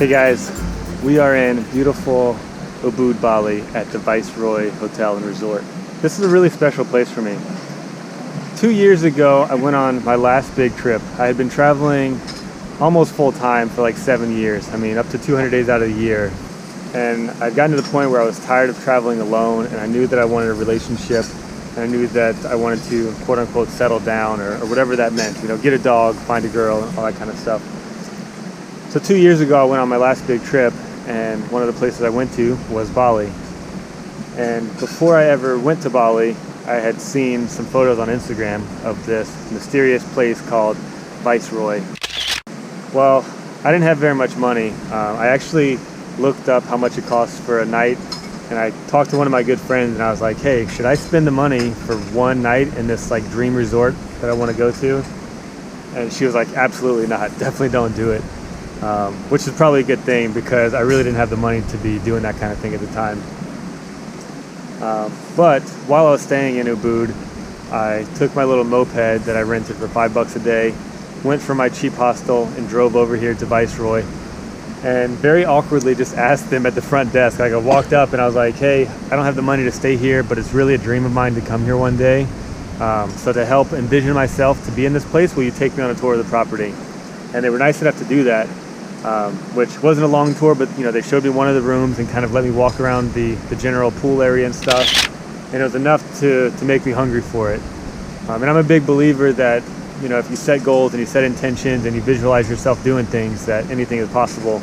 Hey guys, we are in beautiful Ubud, Bali at the Viceroy Hotel and Resort. This is a really special place for me. 2 years ago, I went on my last big trip. I had been traveling almost full time for like 7 years. I mean, up to 200 days out of the year. And I'd gotten to the point where I was tired of traveling alone, and I knew that I wanted a relationship, and I knew that I wanted to quote unquote settle down or whatever that meant, you know, get a dog, find a girl, all that kind of stuff. So 2 years ago, I went on my last big trip, and one of the places I went to was Bali. And before I ever went to Bali, I had seen some photos on Instagram of this mysterious place called Viceroy. Well, I didn't have very much money. I actually looked up how much it costs for a night, and I talked to one of my good friends, and I was like, hey, should I spend the money for one night in this like dream resort that I want to go to? And she was like, absolutely not, definitely don't do it. Which is probably a good thing, because I really didn't have the money to be doing that kind of thing at the time. But while I was staying in Ubud, I took my little moped that I rented for $5 a day, went from my cheap hostel and drove over here to Viceroy, and very awkwardly just asked them at the front desk. Like, I walked up and I was like, hey, I don't have the money to stay here, but it's really a dream of mine to come here one day. So to help envision myself to be in this place, will you take me on a tour of the property? And they were nice enough to do that. Which wasn't a long tour, but you know, they showed me one of the rooms and kind of let me walk around the general pool area and stuff, and it was enough to make me hungry for it. And I'm a big believer that, you know, if you set goals and you set intentions and you visualize yourself doing things, that anything is possible.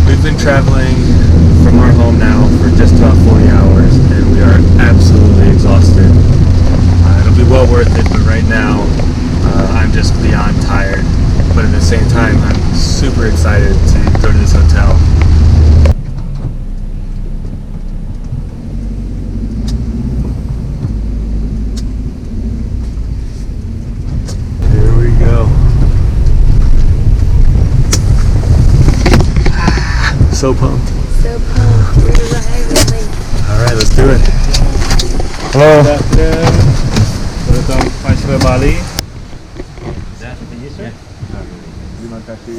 We've been traveling from our home now for just about 40 hours, and we are absolutely exhausted. It'll be well worth it, but right now I'm just beyond tired. But at the same time, I'm super excited to go to this hotel. Here we go. So pumped. So pumped. We're arriving. Alright, let's do it. Hello. Good afternoon. Welcome to Viceroy Bali.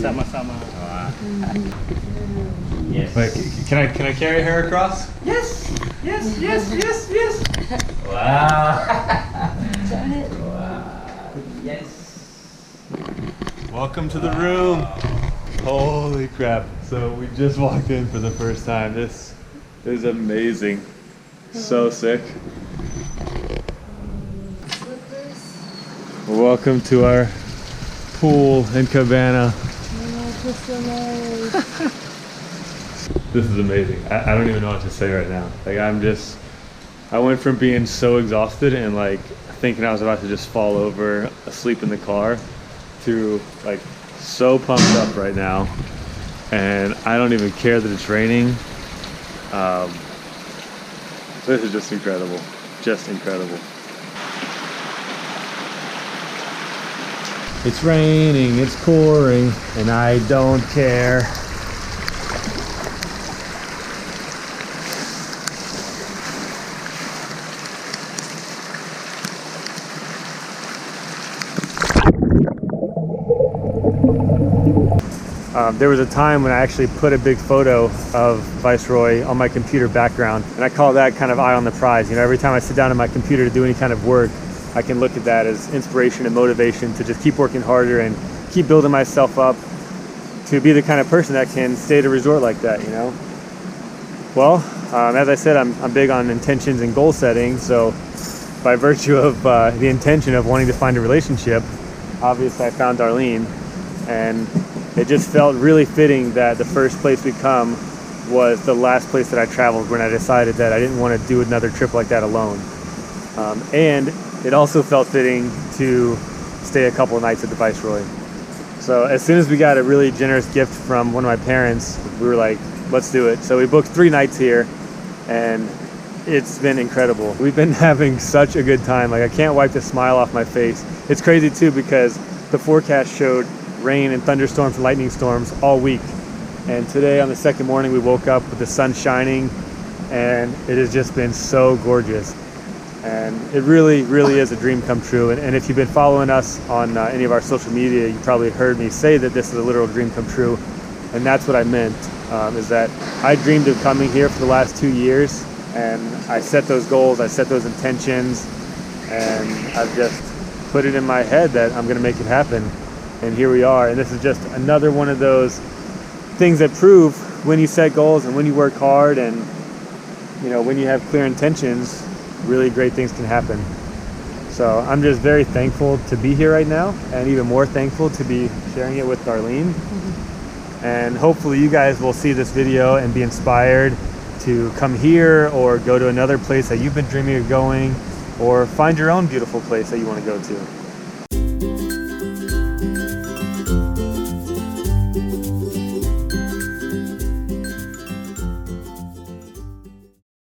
Sama-sama. Yes. Wait, can I carry her across? Yes. Wow. Wow. Yes. Welcome to the room. Holy crap. So we just walked in for the first time. This is amazing. So sick. Welcome to our pool in Cabana. This is amazing. I don't even know what to say right now. Like, I went from being so exhausted and like thinking I was about to just fall over asleep in the car to like so pumped up right now, and I don't even care that it's raining. This is just incredible. Just incredible. It's raining, it's pouring, and I don't care. There was a time when I actually put a big photo of Viceroy on my computer background, and I call that kind of eye on the prize. You know, every time I sit down at my computer to do any kind of work, I can look at that as inspiration and motivation to just keep working harder and keep building myself up to be the kind of person that can stay at a resort like that, you know? Well, as I said, I'm big on intentions and goal setting, so by virtue of the intention of wanting to find a relationship, obviously I found Darlene, and it just felt really fitting that the first place we come was the last place that I traveled when I decided that I didn't want to do another trip like that alone. And it also felt fitting to stay a couple of nights at the Viceroy. So as soon as we got a really generous gift from one of my parents, we were like, let's do it. So we booked 3 nights here, and it's been incredible. We've been having such a good time. Like, I can't wipe the smile off my face. It's crazy too, because the forecast showed rain and thunderstorms and lightning storms all week. And today on the second morning, we woke up with the sun shining, and it has just been so gorgeous. And it really, really is a dream come true. And if you've been following us on any of our social media, you probably heard me say that this is a literal dream come true. And that's what I meant, is that I dreamed of coming here for the last 2 years, and I set those goals, I set those intentions, and I've just put it in my head that I'm going to make it happen. And here we are. And this is just another one of those things that prove when you set goals and when you work hard and, you know, when you have clear intentions, really great things can happen. So I'm just very thankful to be here right now, and even more thankful to be sharing it with Darlene. And hopefully you guys will see this video and be inspired to come here or go to another place that you've been dreaming of going, or find your own beautiful place that you want to go to.